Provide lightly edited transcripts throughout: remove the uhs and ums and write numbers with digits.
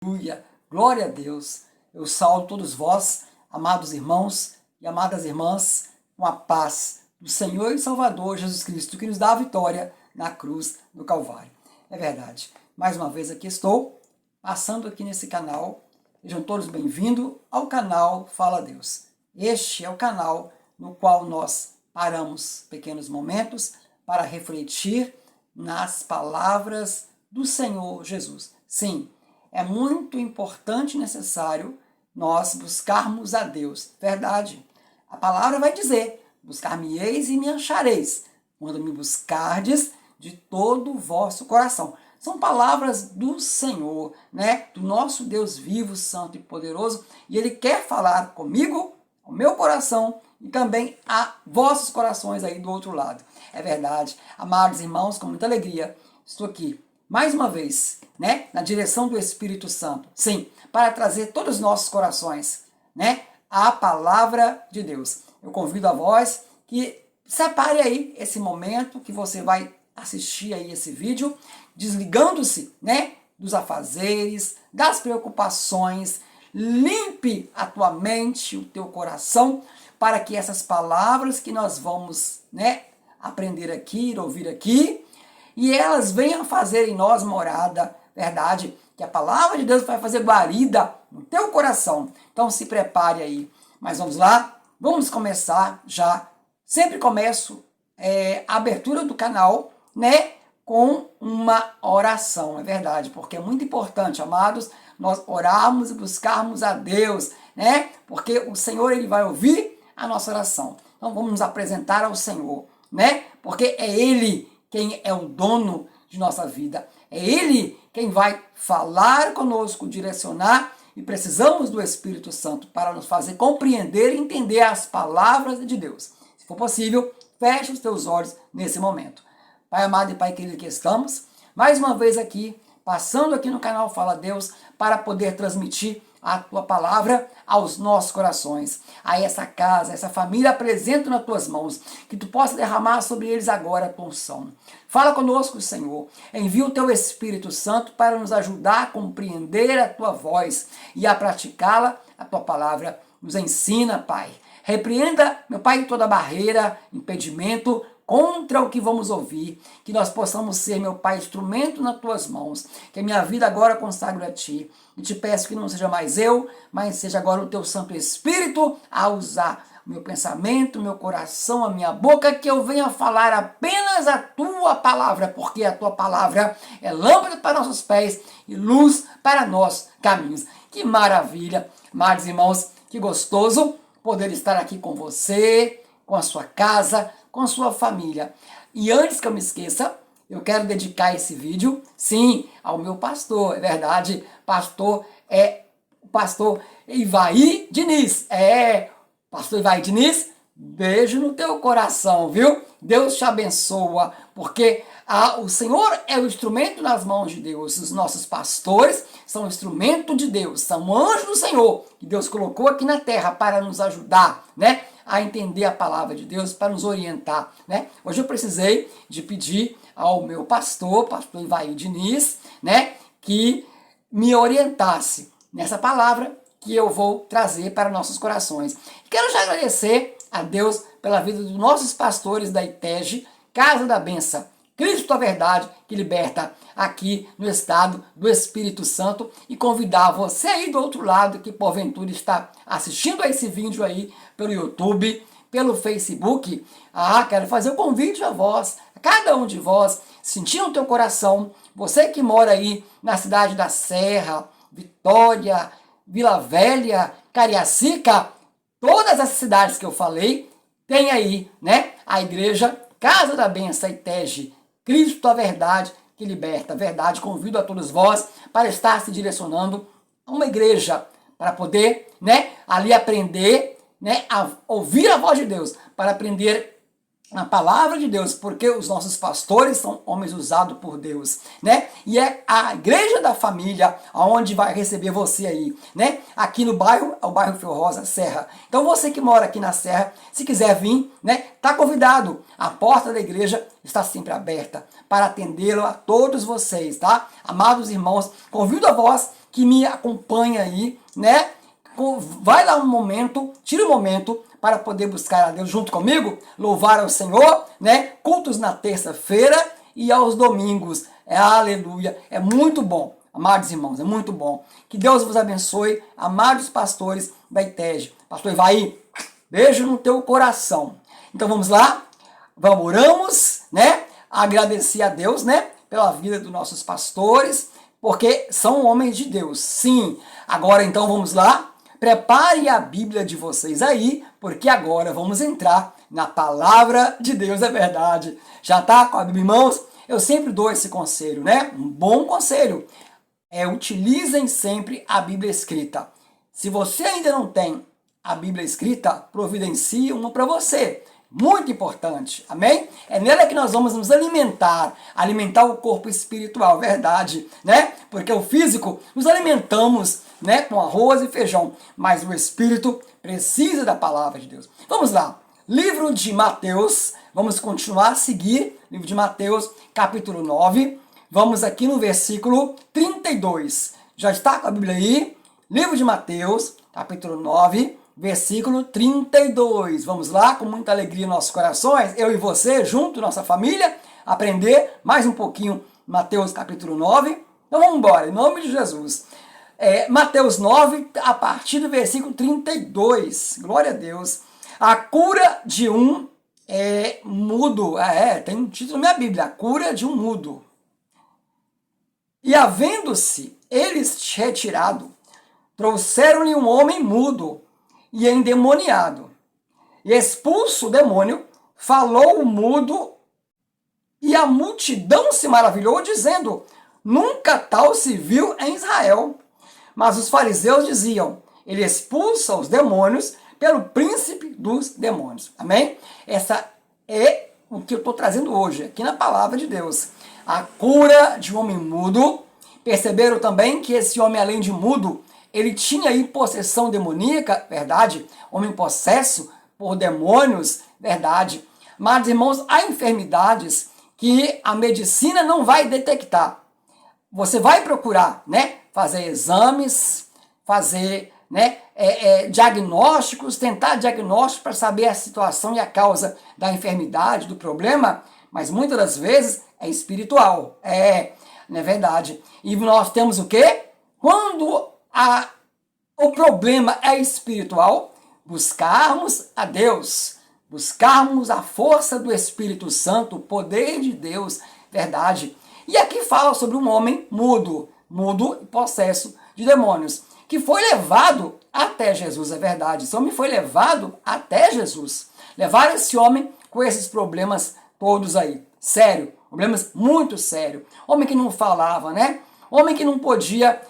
Aleluia, glória a Deus. Eu saúdo todos vós, amados irmãos e amadas irmãs, com a paz do Senhor e Salvador Jesus Cristo, que nos dá a vitória na cruz do Calvário. É verdade. Mais uma vez aqui estou, passando aqui nesse canal. Sejam todos bem-vindos ao canal Fala Deus. Este é o canal no qual nós paramos pequenos momentos para refletir nas palavras do Senhor Jesus. Sim, é muito importante e necessário nós buscarmos a Deus. Verdade. A palavra vai dizer, buscar-me-eis e me achareis, quando me buscardes de todo o vosso coração. São palavras do Senhor, né? Do nosso Deus vivo, santo e poderoso. E Ele quer falar comigo, ao meu coração e também a vossos corações aí do outro lado. É verdade. Amados irmãos, com muita alegria, estou aqui mais uma vez, né? Na direção do Espírito Santo. Sim, para trazer todos os nossos corações, né? A palavra de Deus. Eu convido a vós que separe aí esse momento que você vai assistir aí esse vídeo, desligando-se, né, dos afazeres, das preocupações, limpe a tua mente, o teu coração, para que essas palavras que nós vamos, né, aprender aqui, ouvir aqui, e elas venham fazer em nós morada, verdade? Que a palavra de Deus vai fazer guarida no teu coração. Então se prepare aí. Mas vamos lá, vamos começar já. Sempre começo a abertura do canal, né, com uma oração, é verdade, porque é muito importante, amados, nós orarmos e buscarmos a Deus, né, porque o Senhor, Ele vai ouvir a nossa oração. Então vamos nos apresentar ao Senhor, né, porque é Ele quem é o dono de nossa vida, é Ele quem vai falar conosco, direcionar, e precisamos do Espírito Santo para nos fazer compreender e entender as palavras de Deus. Se for possível, feche os teus olhos nesse momento. Pai amado e Pai querido que estamos, mais uma vez aqui, passando aqui no canal Fala Deus, para poder transmitir a Tua palavra aos nossos corações. A essa casa, essa família, apresento nas Tuas mãos, que Tu possa derramar sobre eles agora a Tua unção. Fala conosco, Senhor. Envia o Teu Espírito Santo para nos ajudar a compreender a Tua voz e a praticá-la, a Tua palavra. Nos ensina, Pai. Repreenda, meu Pai, toda barreira, impedimento, contra o que vamos ouvir, que nós possamos ser, meu Pai, instrumento nas Tuas mãos, que a minha vida agora consagro a Ti, e te peço que não seja mais eu, mas seja agora o Teu Santo Espírito a usar o meu pensamento, o meu coração, a minha boca, que eu venha falar apenas a Tua palavra, porque a Tua palavra é lâmpada para nossos pés e luz para nossos caminhos. Que maravilha, amados irmãos, que gostoso poder estar aqui com você, com a sua casa, com a sua família. E antes que eu me esqueça, eu quero dedicar esse vídeo, sim, ao meu pastor, é verdade, o pastor Ivaí Diniz. Pastor Ivaí Diniz, beijo no teu coração, viu? Deus te abençoa, porque o Senhor é o instrumento nas mãos de Deus. Os nossos pastores são instrumento de Deus, são anjos do Senhor, que Deus colocou aqui na terra para nos ajudar, né, a entender a palavra de Deus, para nos orientar, né? Hoje eu precisei de pedir ao meu pastor Ivaí Diniz, né, que me orientasse nessa palavra que eu vou trazer para nossos corações. Quero já agradecer a Deus pela vida dos nossos pastores da ITEG, Casa da Benção, Cristo a Verdade, que liberta aqui no estado do Espírito Santo, e convidar você aí do outro lado, que porventura está assistindo a esse vídeo aí pelo YouTube, pelo Facebook, quero fazer o convite a vós, a cada um de vós, sentir no teu coração, você que mora aí na cidade da Serra, Vitória, Vila Velha, Cariacica, todas as cidades que eu falei, tem aí, né, a igreja Casa da Benção ITEG, Cristo a Verdade que liberta. Verdade, convido a todos vós para estar se direcionando a uma igreja, para poder, né, ali aprender, né, a ouvir a voz de Deus, para aprender a palavra de Deus, porque os nossos pastores são homens usados por Deus, né? E é a igreja da família onde vai receber você aí, né? Aqui no bairro, é o bairro Fio Rosa, Serra. Então você que mora aqui na Serra, se quiser vir, né, tá convidado. A porta da igreja está sempre aberta para atendê-lo a todos vocês, tá? Amados irmãos, convido a vós que me acompanha aí, né? Vai lá um momento, tira um momento para poder buscar a Deus junto comigo, louvar ao Senhor, né? Cultos na terça-feira e aos domingos. Aleluia. É muito bom, amados irmãos, é muito bom. Que Deus vos abençoe, amados pastores da ITEG. Pastor Ivaí, beijo no teu coração. Então vamos lá, oramos, né? Agradecer a Deus, né? Pela vida dos nossos pastores, porque são homens de Deus, sim. Agora então vamos lá, prepare a Bíblia de vocês aí, porque agora vamos entrar na palavra de Deus, é verdade. Já tá com a Bíblia em mãos? Eu sempre dou esse conselho, né? Um bom conselho. Utilizem sempre a Bíblia escrita. Se você ainda não tem a Bíblia escrita, providencie uma para você. Muito importante, amém? É nela que nós vamos nos alimentar o corpo espiritual, verdade, né? Porque o físico nos alimentamos, né, com arroz e feijão, mas o espírito precisa da palavra de Deus. Vamos lá, livro de Mateus, vamos continuar a seguir, livro de Mateus, capítulo 9, vamos aqui no versículo 32. Já está com a Bíblia aí? Livro de Mateus, capítulo 9, versículo 32. Vamos lá, com muita alegria em nossos corações, eu e você, junto, nossa família, aprender mais um pouquinho Mateus capítulo 9. Então vamos embora, em nome de Jesus. Mateus 9, a partir do versículo 32. Glória a Deus. A cura de um mudo. Tem um título na minha Bíblia, a cura de um mudo. E havendo-se eles retirado, trouxeram-lhe um homem mudo e endemoniado. E expulso o demônio, falou o mudo, e a multidão se maravilhou, dizendo: nunca tal se viu em Israel. Mas os fariseus diziam: ele expulsa os demônios pelo príncipe dos demônios. Amém? Essa é o que eu estou trazendo hoje, aqui na palavra de Deus. A cura de um homem mudo. Perceberam também que esse homem, além de mudo, ele tinha aí possessão demoníaca, verdade? Homem possesso por demônios, verdade? Mas, irmãos, há enfermidades que a medicina não vai detectar. Você vai procurar, né? Fazer exames, fazer, né? Diagnósticos, tentar diagnósticos para saber a situação e a causa da enfermidade, do problema, mas muitas das vezes é espiritual. Não é verdade? E nós temos o quê? Quando o problema é espiritual, buscarmos a Deus, buscarmos a força do Espírito Santo, o poder de Deus, verdade? E aqui fala sobre um homem mudo e possesso de demônios, que foi levado até Jesus, é verdade. Esse homem foi levado até Jesus. Levaram esse homem com esses problemas todos aí. Sério, problemas muito sérios. Homem que não falava, né? Homem que não podia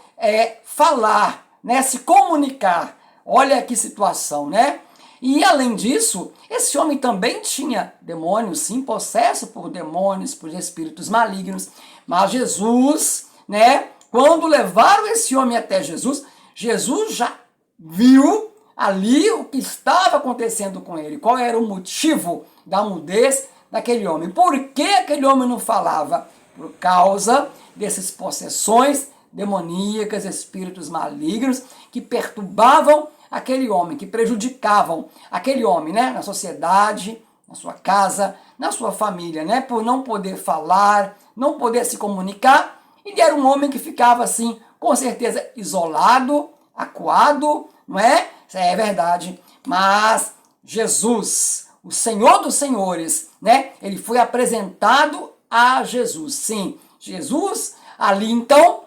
falar, né? Se comunicar. Olha que situação, né? E além disso, esse homem também tinha demônios, sim, possesso por demônios, por espíritos malignos. Mas Jesus, né? Quando levaram esse homem até Jesus, Jesus já viu ali o que estava acontecendo com ele. Qual era o motivo da mudez daquele homem? Por que aquele homem não falava? Por causa dessas possessões demoníacas, espíritos malignos que perturbavam aquele homem, que prejudicavam aquele homem, né? Na sociedade, na sua casa, na sua família, né? Por não poder falar, não poder se comunicar. Ele era um homem que ficava assim, com certeza, isolado, acuado, não é? Isso é verdade. Mas Jesus, o Senhor dos Senhores, né? Ele foi apresentado a Jesus. Sim, Jesus ali então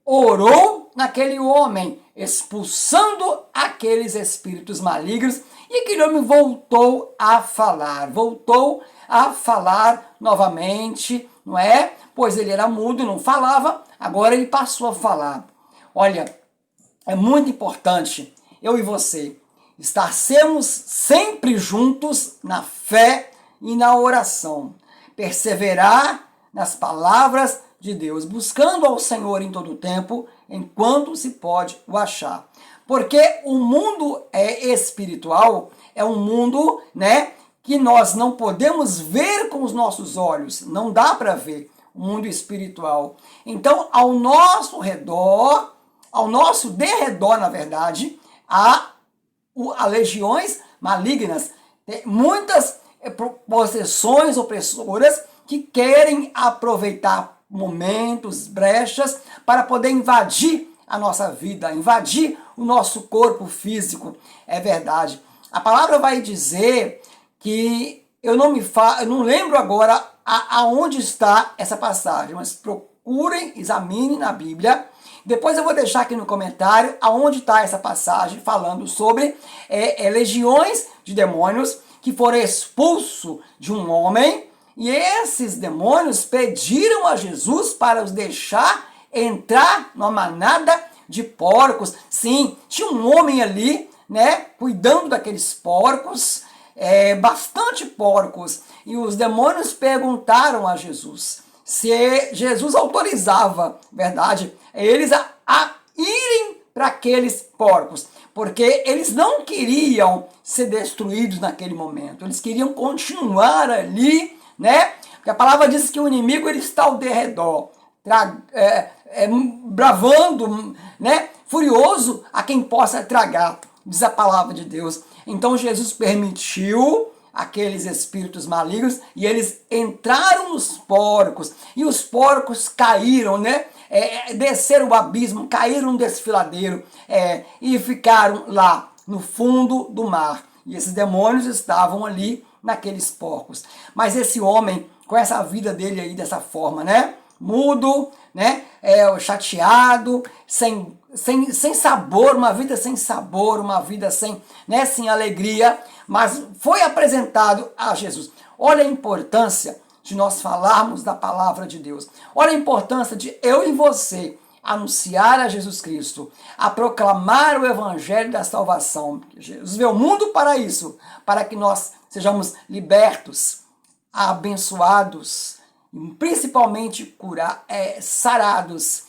orou naquele homem, expulsando aqueles espíritos malignos, e aquele homem voltou a falar novamente, não é? Pois ele era mudo e não falava, agora ele passou a falar. Olha, é muito importante, eu e você, estarmos sempre juntos na fé e na oração, perseverar nas palavras de Deus, buscando ao Senhor em todo o tempo, enquanto se pode o achar. Porque o mundo espiritual, é um mundo, né, que nós não podemos ver com os nossos olhos, não dá para ver. o mundo espiritual. Então, ao nosso redor, ao nosso derredor, na verdade, há legiões malignas, tem muitas possessões opressoras que querem aproveitar momentos, brechas, para poder invadir a nossa vida, invadir o nosso corpo físico. É verdade. A palavra vai dizer que eu não lembro agora aonde está essa passagem, mas procurem, examinem na Bíblia. Depois eu vou deixar aqui no comentário aonde está essa passagem falando sobre legiões de demônios que foram expulsos de um homem, e esses demônios pediram a Jesus para os deixar entrar numa manada de porcos. Sim, tinha um homem ali, né, cuidando daqueles porcos, bastante porcos, e os demônios perguntaram a Jesus se Jesus autorizava, verdade, eles a irem para aqueles porcos, porque eles não queriam ser destruídos naquele momento, eles queriam continuar ali, né? Porque a palavra diz que o inimigo ele está ao derredor, bravando, né? Furioso a quem possa tragar, diz a palavra de Deus. Então Jesus permitiu aqueles espíritos malignos e eles entraram nos porcos, e os porcos caíram, né? Desceram o abismo, caíram no desfiladeiro, e ficaram lá no fundo do mar. E esses demônios estavam ali naqueles porcos. Mas esse homem, com essa vida dele aí dessa forma, né? Mudo, né? Chateado, sem sabor, uma vida sem sabor, uma vida sem, né, sem alegria, mas foi apresentado a Jesus. Olha a importância de nós falarmos da palavra de Deus. Olha a importância de eu e você anunciar a Jesus Cristo, a proclamar o evangelho da salvação. Jesus veio ao mundo para isso, para que nós sejamos libertos, abençoados, principalmente sarados,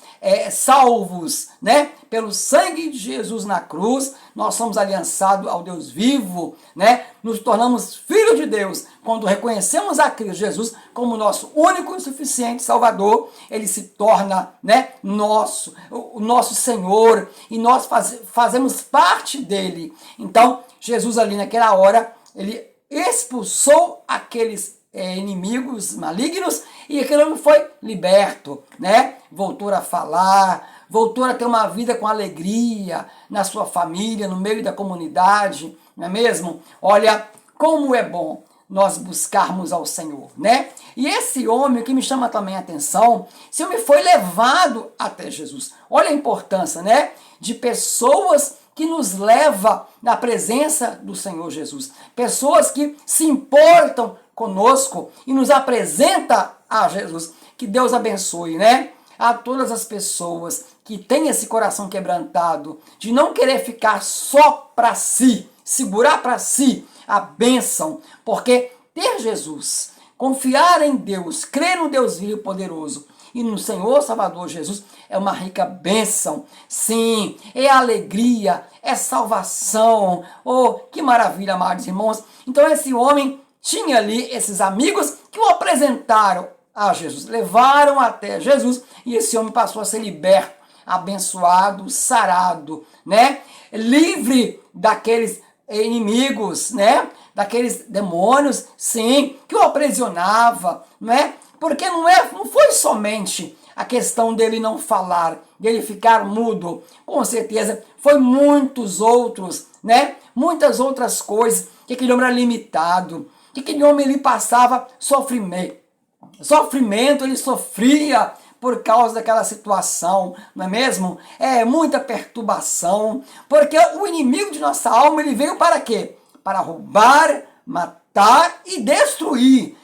salvos, né? Pelo sangue de Jesus na cruz, nós somos aliançados ao Deus vivo, né? Nos tornamos filhos de Deus quando reconhecemos a Cristo Jesus como nosso único e suficiente Salvador. Ele se torna, né, o nosso Senhor, e nós fazemos parte dele. Então, Jesus ali naquela hora, ele expulsou aqueles inimigos malignos, e aquele homem foi liberto, né? Voltou a falar, voltou a ter uma vida com alegria na sua família, no meio da comunidade, não é mesmo? Olha, como é bom nós buscarmos ao Senhor, né? E esse homem, o que me chama também a atenção, esse homem foi levado até Jesus. Olha a importância, né? De pessoas que nos leva na presença do Senhor Jesus. Pessoas que se importam conosco e nos apresenta a Jesus. Que Deus abençoe, né? A todas as pessoas que têm esse coração quebrantado, de não querer ficar só para si, segurar para si a bênção, porque ter Jesus, confiar em Deus, crer no Deus vivo e poderoso e no Senhor Salvador Jesus é uma rica bênção. Sim, é alegria, é salvação. Oh, que maravilha, amados irmãos. Então esse homem tinha ali esses amigos que o apresentaram a Jesus, levaram até Jesus, e esse homem passou a ser liberto, abençoado, sarado, né? Livre daqueles inimigos, né? Daqueles demônios, sim, que o aprisionava, né? Porque não foi somente a questão dele não falar, dele ficar mudo, com certeza, foi muitos outros, né? Muitas outras coisas, que aquele homem era limitado, que aquele homem ele passava sofrimento, ele sofria por causa daquela situação, não é mesmo? Muita perturbação, porque o inimigo de nossa alma, ele veio para quê? Para roubar, matar e destruir.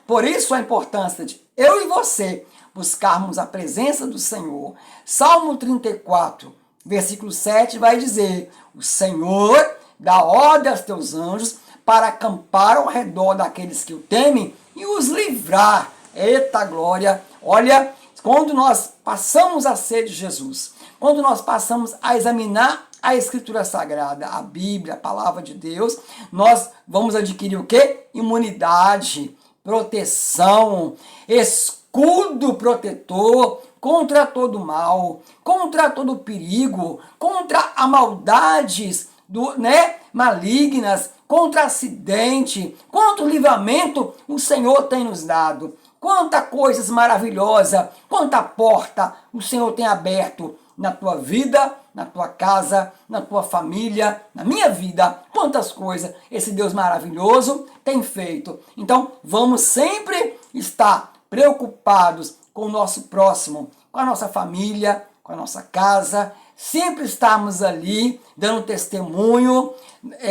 Por isso a importância de eu e você buscarmos a presença do Senhor. Salmo 34, versículo 7 vai dizer: o Senhor dá ordem aos teus anjos para acampar ao redor daqueles que o temem e os livrar. Eita glória! Olha, quando nós passamos a ser de Jesus, quando nós passamos a examinar a Escritura Sagrada, a Bíblia, a Palavra de Deus, nós vamos adquirir o quê? Imunidade, proteção, escudo escudo protetor contra todo mal, contra todo perigo, contra a maldades malignas, contra acidente, contra o livramento, o Senhor tem nos dado. Quanta coisas maravilhosas, quanta porta o Senhor tem aberto na tua vida, na tua casa, na tua família, na minha vida. Quantas coisas esse Deus maravilhoso tem feito. Então, vamos sempre estar preocupados com o nosso próximo, com a nossa família, com a nossa casa, sempre estamos ali dando testemunho,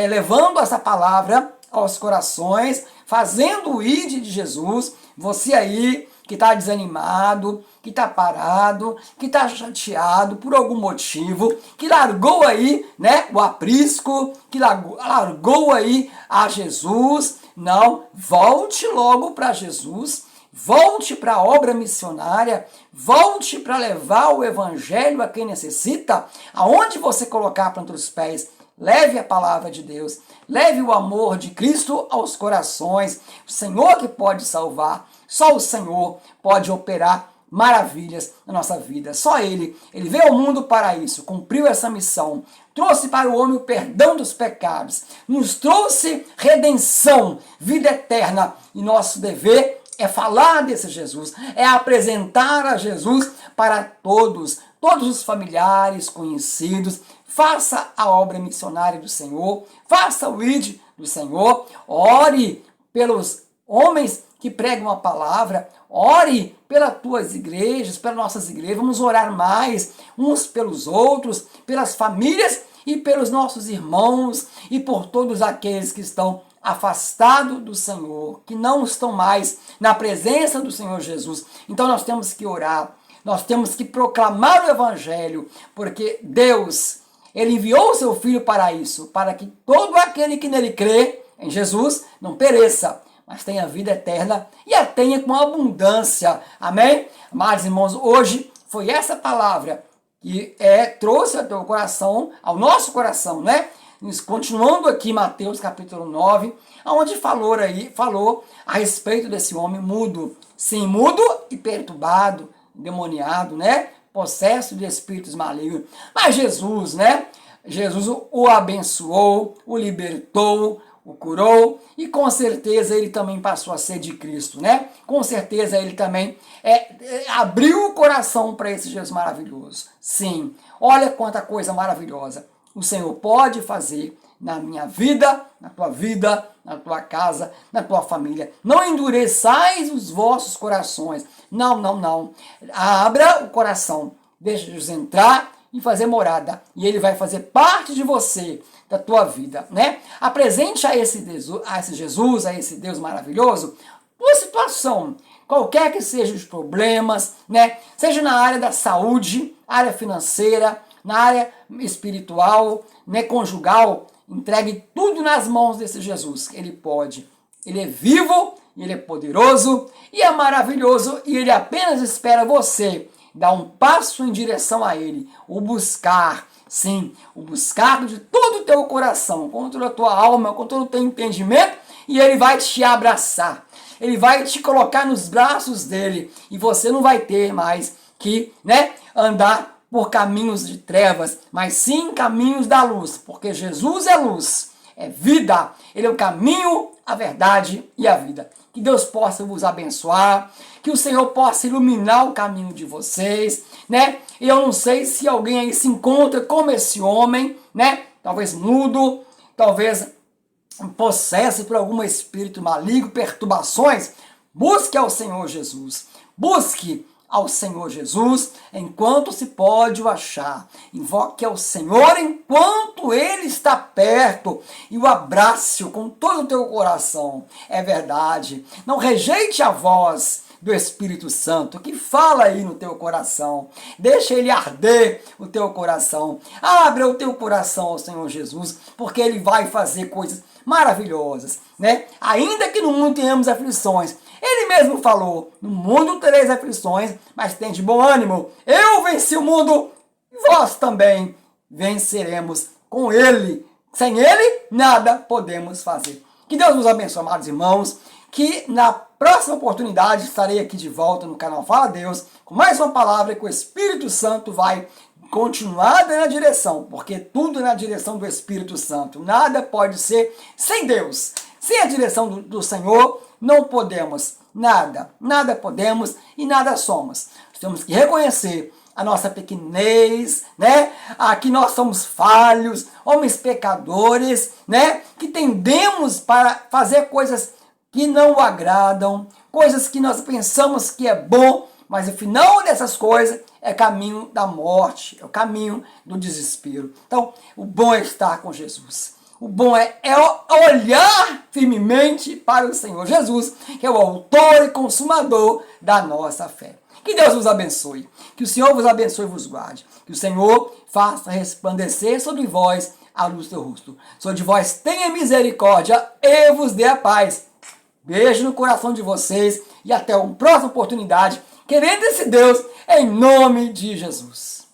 levando essa palavra aos corações, fazendo o ID de Jesus. Você aí que está desanimado, que está parado, que está chateado por algum motivo, que largou aí o aprisco, que largou aí a Jesus, não, volte logo para Jesus. Volte para a obra missionária, volte para levar o evangelho a quem necessita, aonde você colocar para os pés. Leve a palavra de Deus, leve o amor de Cristo aos corações. O Senhor que pode salvar, só o Senhor pode operar maravilhas na nossa vida. Só Ele veio ao mundo para isso, cumpriu essa missão, trouxe para o homem o perdão dos pecados, nos trouxe redenção, vida eterna, e nosso dever é falar desse Jesus, é apresentar a Jesus para todos os familiares, conhecidos. Faça a obra missionária do Senhor, faça o ID do Senhor, ore pelos homens que pregam a palavra, ore pelas tuas igrejas, pelas nossas igrejas. Vamos orar mais uns pelos outros, pelas famílias e pelos nossos irmãos e por todos aqueles que estão afastados do Senhor, que não estão mais na presença do Senhor Jesus. Então nós temos que orar, nós temos que proclamar o Evangelho, porque Deus, Ele enviou o seu Filho para isso, para que todo aquele que nele crê, em Jesus, não pereça, mas tenha vida eterna e a tenha com abundância. Amém? Amados irmãos, hoje foi essa palavra que trouxe ao teu coração, ao nosso coração, né? Continuando aqui Mateus capítulo 9, onde falou a respeito desse homem mudo. Sim, mudo e perturbado, endemoniado, possesso de espíritos malignos. Mas Jesus, Jesus o abençoou, o libertou, o curou, e com certeza ele também passou a ser de Cristo, Com certeza ele também abriu o coração para esse Jesus maravilhoso. Sim, olha quanta coisa maravilhosa o Senhor pode fazer na minha vida, na tua casa, na tua família. Não endureçais os vossos corações. Não. Abra o coração, deixa Jesus entrar e fazer morada. E Ele vai fazer parte de você, da tua vida, Apresente a esse Jesus, a esse Deus maravilhoso, tua situação, qualquer que sejam os problemas, Seja na área da saúde, área financeira, na área espiritual, conjugal. Entregue tudo nas mãos desse Jesus. Ele pode. Ele é vivo, Ele é poderoso e é maravilhoso, e Ele apenas espera você dar um passo em direção a Ele. O buscar, sim, o buscar de todo o teu coração, com toda a tua alma, com todo o teu entendimento, e Ele vai te abraçar. Ele vai te colocar nos braços dele, e você não vai ter mais que andar por caminhos de trevas, mas sim caminhos da luz, porque Jesus é luz, é vida, Ele é o caminho, a verdade e a vida. Que Deus possa vos abençoar, que o Senhor possa iluminar o caminho de vocês, E eu não sei se alguém aí se encontra como esse homem, Talvez mudo, talvez possesso por algum espírito maligno, perturbações. Busque ao Senhor Jesus, busque ao Senhor Jesus enquanto se pode o achar. Invoque ao Senhor enquanto Ele está perto e o abrace com todo o teu coração. É verdade. Não rejeite a voz do Espírito Santo que fala aí no teu coração. Deixa ele arder o teu coração. Abra o teu coração ao Senhor Jesus, porque Ele vai fazer coisas maravilhosas, Ainda que no mundo tenhamos aflições, Ele mesmo falou: no mundo tereis aflições, mas tende bom ânimo. Eu venci o mundo e vós também venceremos com Ele. Sem Ele, nada podemos fazer. Que Deus nos abençoe, amados irmãos. Que na próxima oportunidade estarei aqui de volta no canal Fala Deus com mais uma palavra que o Espírito Santo vai continuar dando a direção, porque tudo é na direção do Espírito Santo. Nada pode ser sem Deus. Sem a direção do Senhor, não podemos nada. Nada podemos e nada somos. Temos que reconhecer a nossa pequenez, né? Que nós somos falhos, homens pecadores, né? Que tendemos para fazer coisas que não o agradam, coisas que nós pensamos que é bom, mas o final dessas coisas é caminho da morte, é o caminho do desespero. Então, o bom é estar com Jesus. O bom é olhar firmemente para o Senhor Jesus, que é o autor e consumador da nossa fé. Que Deus vos abençoe, que o Senhor vos abençoe e vos guarde, que o Senhor faça resplandecer sobre vós a luz do seu rosto. Sobre vós tenha misericórdia e vos dê a paz. Beijo no coração de vocês e até uma próxima oportunidade, querendo esse Deus, em nome de Jesus.